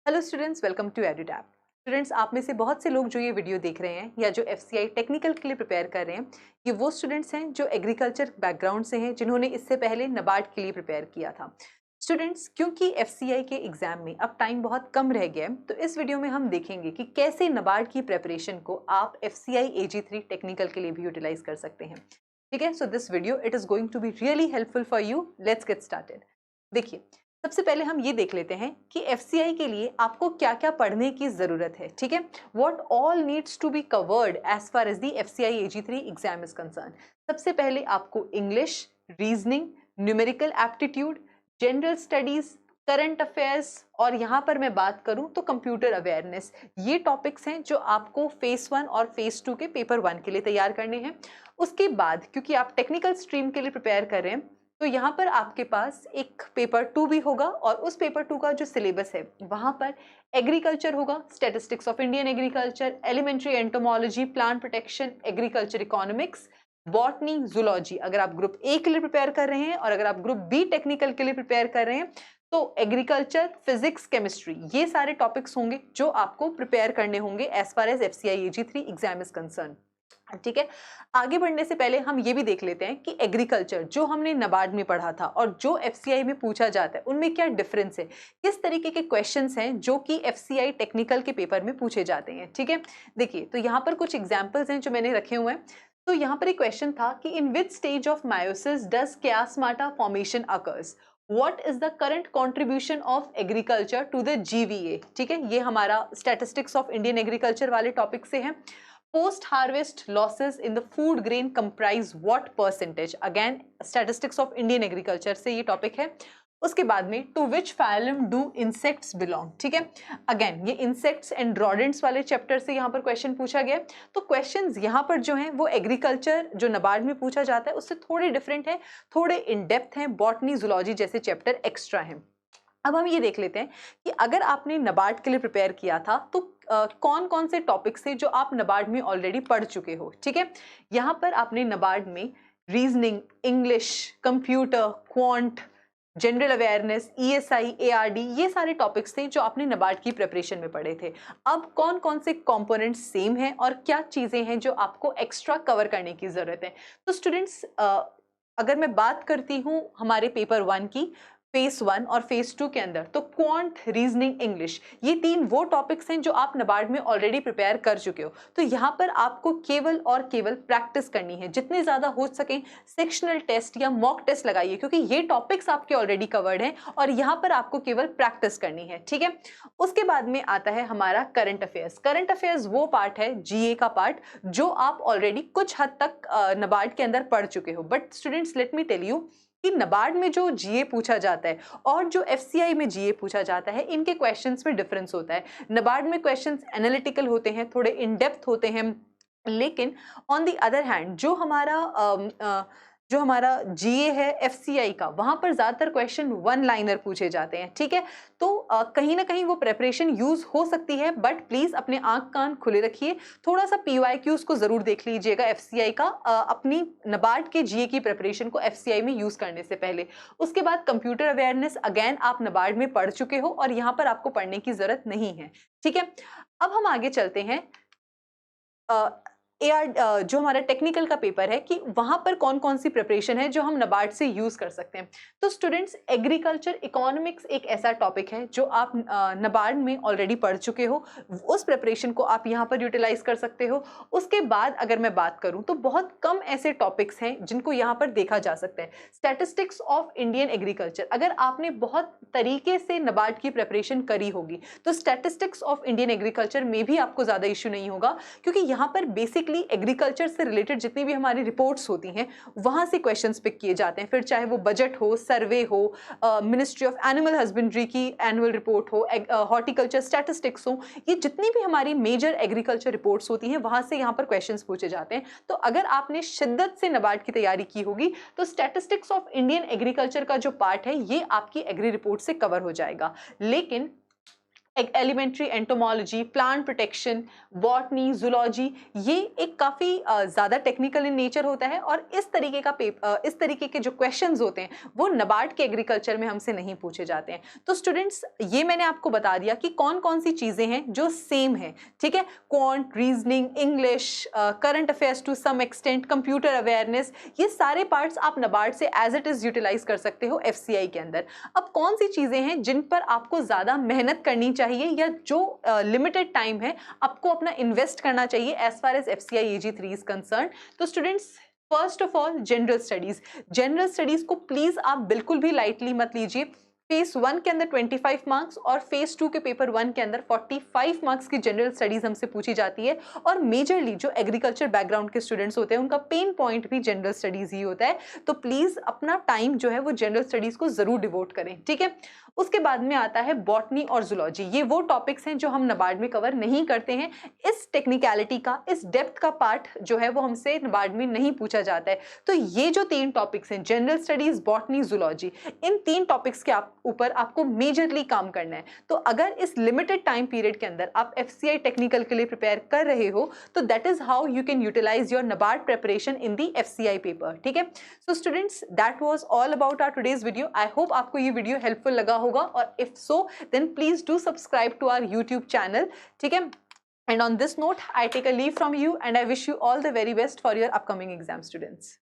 Hello students, welcome to Edutap. Students, आप में से बहुत से लोग जो ये वीडियो देख रहे हैं या जो एफसीआई टेक्निकल के लिए प्रिपेयर कर रहे हैं, ये वो स्टूडेंट्स हैं जो एग्रीकल्चर बैकग्राउंड से हैं, जिन्होंने इससे पहले नाबार्ड के लिए प्रिपेयर किया था। स्टूडेंट्स, क्योंकि एफसीआई के एग्जाम में अब टाइम बहुत कम रह गया है, तो इस वीडियो में हम देखेंगे कि कैसे नाबार्ड की प्रेपरेशन को आप एफसीआई AG3 टेक्निकल के लिए भी यूटिलाइज कर सकते हैं। ठीक है, so this video it is going to be really helpful for you. Let's get started. देखिए, सबसे पहले हम ये देख लेते हैं कि एफसीआई के लिए आपको क्या क्या पढ़ने की जरूरत है। ठीक है, what all needs to be covered as far as the FCI AG3 exam is concern. सबसे पहले आपको English, reasoning, numerical aptitude, general studies, current affairs और यहाँ पर मैं बात करूँ तो कंप्यूटर अवेयरनेस, ये टॉपिक्स हैं जो आपको फेस 1 और फेस 2 के पेपर 1 के लिए तैयार करने हैं। उसके बाद क्योंकि आप टेक्निकल स्ट्रीम के लिए प्रिपेयर कर रहे हैं, तो यहाँ पर आपके पास एक पेपर 2 भी होगा और उस पेपर 2 का जो सिलेबस है वहाँ पर एग्रीकल्चर होगा, statistics of Indian agriculture, elementary entomology, plant protection, agriculture economics, botany, zoology अगर आप ग्रुप ए के लिए प्रिपेयर कर रहे हैं, और अगर आप ग्रुप बी टेक्निकल के लिए प्रिपेयर कर रहे हैं तो एग्रीकल्चर, फिजिक्स, केमिस्ट्री, ये सारे टॉपिक्स होंगे जो आपको प्रिपेयर करने होंगे as far as FCI AG3 exam is concern. ठीक है, आगे बढ़ने से पहले हम ये भी देख लेते हैं कि एग्रीकल्चर जो हमने नाबार्ड में पढ़ा था और जो एफसीआई में पूछा जाता है उनमें क्या डिफरेंस है, किस तरीके के क्वेश्चंस हैं जो कि एफसीआई टेक्निकल के पेपर में पूछे जाते हैं। ठीक है, देखिए, तो यहाँ पर कुछ एग्जांपल्स हैं जो मैंने रखे हुए हैं। तो यहाँ पर एक क्वेश्चन था कि in which stage of meiosis does chiasmata formation occurs, what is the current contribution of agriculture to the GVA। ठीक है, ये हमारा स्टैटिस्टिक्स ऑफ इंडियन एग्रीकल्चर वाले टॉपिक से है। Post harvest losses in the food grain comprise what percentage, again statistics of Indian agriculture से ये topic है। उसके बाद में to which phylum do insects belong। ठीक है, अगेन ये insects and rodents वाले चैप्टर से यहाँ पर क्वेश्चन पूछा गया। तो क्वेश्चंस यहाँ पर जो हैं वो एग्रीकल्चर जो नाबार्ड में पूछा जाता है उससे थोड़े डिफरेंट है, थोड़े इन डेप्थ हैं, बॉटनी, जूलॉजी जैसे चैप्टर एक्स्ट्रा हैं। अब हम ये देख लेते हैं कि अगर आपने नाबार्ड के लिए प्रिपेयर किया था तो कौन कौन से टॉपिक्स थे जो आप नाबार्ड में ऑलरेडी पढ़ चुके हो। ठीक है, यहाँ पर आपने नाबार्ड में reasoning, English, computer, quant, general awareness, ESI, ARD, ये सारे टॉपिक्स थे जो आपने नाबार्ड की प्रिपरेशन में पढ़े थे। अब कौन कौन से कंपोनेंट्स सेम हैं और क्या चीजें हैं जो आपको एक्स्ट्रा कवर करने की जरूरत है। तो स्टूडेंट्स, अगर मैं बात करती हूँ हमारे पेपर 1 की, फेस 1 और फेस 2 के अंदर, तो क्वांट, रीजनिंग, इंग्लिश, ये तीन वो टॉपिक्स हैं जो आप नाबार्ड में ऑलरेडी प्रिपेयर कर चुके हो। तो यहाँ पर आपको केवल और केवल प्रैक्टिस करनी है, जितने ज्यादा हो सके सेक्शनल टेस्ट या मॉक टेस्ट लगाइए, क्योंकि ये टॉपिक्स आपके ऑलरेडी कवर्ड हैं और यहाँ पर आपको केवल प्रैक्टिस करनी है। ठीक है, उसके बाद में आता है हमारा करंट अफेयर्स। करंट अफेयर्स वो पार्ट है, GA का पार्ट, जो आप ऑलरेडी कुछ हद तक नाबार्ड के अंदर पढ़ चुके हो। But students, let me tell you कि नाबार्ड में जो GA पूछा जाता है और जो एफसीआई में GA पूछा जाता है, इनके क्वेश्चंस में डिफरेंस होता है। नाबार्ड में क्वेश्चंस एनालिटिकल होते हैं, थोड़े इन डेप्थ होते हैं, लेकिन ऑन द अदर हैंड जो हमारा GA है एफसीआई का, वहां पर ज्यादातर क्वेश्चन वन लाइनर पूछे जाते हैं। ठीक है, तो कहीं ना कहीं वो प्रेपरेशन यूज हो सकती है, बट प्लीज अपने आंख कान खुले रखिए, थोड़ा सा PYQs को जरूर देख लीजिएगा एफसीआई का, अपनी नाबार्ड के GA की प्रेपरेशन को एफसीआई में यूज करने से पहले। उसके बाद कंप्यूटर अवेयरनेस, अगेन आप नाबार्ड में पढ़ चुके हो और यहाँ पर आपको पढ़ने की जरूरत नहीं है। ठीक है, अब हम आगे चलते हैं। जो हमारा टेक्निकल का पेपर है कि वहां पर कौन कौन सी प्रिपरेशन है जो हम नाबार्ड से यूज कर सकते हैं। तो स्टूडेंट्स, एग्रीकल्चर इकोनॉमिक्स एक ऐसा टॉपिक है जो आप नाबार्ड में ऑलरेडी पढ़ चुके हो, उस प्रिपरेशन को आप यहाँ पर यूटिलाइज कर सकते हो। उसके बाद अगर मैं बात करूं तो बहुत कम ऐसे टॉपिक्स हैं जिनको यहाँ पर देखा जा सकता है। स्टैटिस्टिक्स ऑफ इंडियन एग्रीकल्चर, अगर आपने बहुत तरीके से नाबार्ड की प्रिपरेशन करी होगी तो स्टैटिस्टिक्स ऑफ इंडियन एग्रीकल्चर में भी आपको ज्यादा इश्यू नहीं होगा, क्योंकि यहाँ पर बेसिकली एग्रीकल्चर से रिलेटेड जितनी भी हमारी रिपोर्ट्स होती हैं वहां से क्वेश्चंस पिक किए जाते हैं, फिर चाहे वो बजट हो, सर्वे हो, मिनिस्ट्री ऑफ एनिमल हस्बेंड्री की एनुअल रिपोर्ट हो, हॉर्टिकल्चर स्टैटिस्टिक्स हो, ये जितनी भी हमारी मेजर एग्रीकल्चर रिपोर्ट्स होती हैं वहां से यहाँ पर क्वेश्चंस पूछे जाते हैं। तो अगर आपने शिद्दत से नाबार्ड की तैयारी की होगी तो स्टैटिस्टिक्स ऑफ इंडियन एग्रीकल्चर का जो पार्ट है ये आपकी एग्री रिपोर्ट से कवर हो जाएगा। लेकिन elementary entomology, plant protection, botany, zoology, ये एक काफ़ी ज़्यादा टेक्निकल इन नेचर होता है और इस तरीके के जो क्वेश्चंस होते हैं वो नबार्ड के एग्रीकल्चर में हमसे नहीं पूछे जाते हैं। तो स्टूडेंट्स, ये मैंने आपको बता दिया कि कौन कौन सी चीज़ें हैं जो सेम है, ठीक है। Quant, reasoning, English, current affairs to some extent, computer awareness, ये सारे पार्ट्स आप नबार्ड से एज इट इज़ यूटिलाइज कर सकते हो FCI के अंदर। अब कौन सी चीज़ें हैं जिन पर आपको ज़्यादा मेहनत करनी चाहिए या जो लिमिटेड टाइम है आपको अपना इन्वेस्ट करना चाहिए as far as FCI AG3 is concern. तो students, first of all general studies को प्लीज आप बिल्कुल भी लाइटली मत लीजिए। फेज 1 के अंदर 25 मार्क्स और फेज 2 के पेपर 1 के अंदर 45 मार्क्स की जनरल स्टडीज हमसे पूछी जाती है और मेजरली जो एग्रीकल्चर बैकग्राउंड के स्टूडेंट्स होते हैं उनका पेन पॉइंट भी जनरल स्टडीज ही होता है। तो प्लीज अपना टाइम जो है वो जनरल स्टडीज को जरूर डिवोट करें, ठीक है। उसके बाद में आता है बॉटनी और जूलॉजी। ये वो टॉपिक्स हैं जो हम नबार्ड में कवर नहीं करते हैं। इस टेक्निकलिटी का, इस डेप्थ का पार्ट जो है वो हमसे नबार्ड में नहीं पूछा जाता है। तो ये जो 3 टॉपिक्स हैं, जनरल स्टडीज, बॉटनी, जूलॉजी, इन 3 टॉपिक्स के ऊपर आपको मेजरली काम करना है। तो अगर इस लिमिटेड टाइम पीरियड के अंदर आप FCI टेक्निकल के लिए प्रिपेयर कर रहे हो तो that is how you can utilize your NABARD preparation in the FCI paper, ठीक है। So students, that was all about our today's video. I hope आपको ये वीडियो हेल्पफुल लगा होगा और if so then please do subscribe to our YouTube channel, ठीक है। And on this note, I take a leave from you and I wish you all the very best for your upcoming exam, students.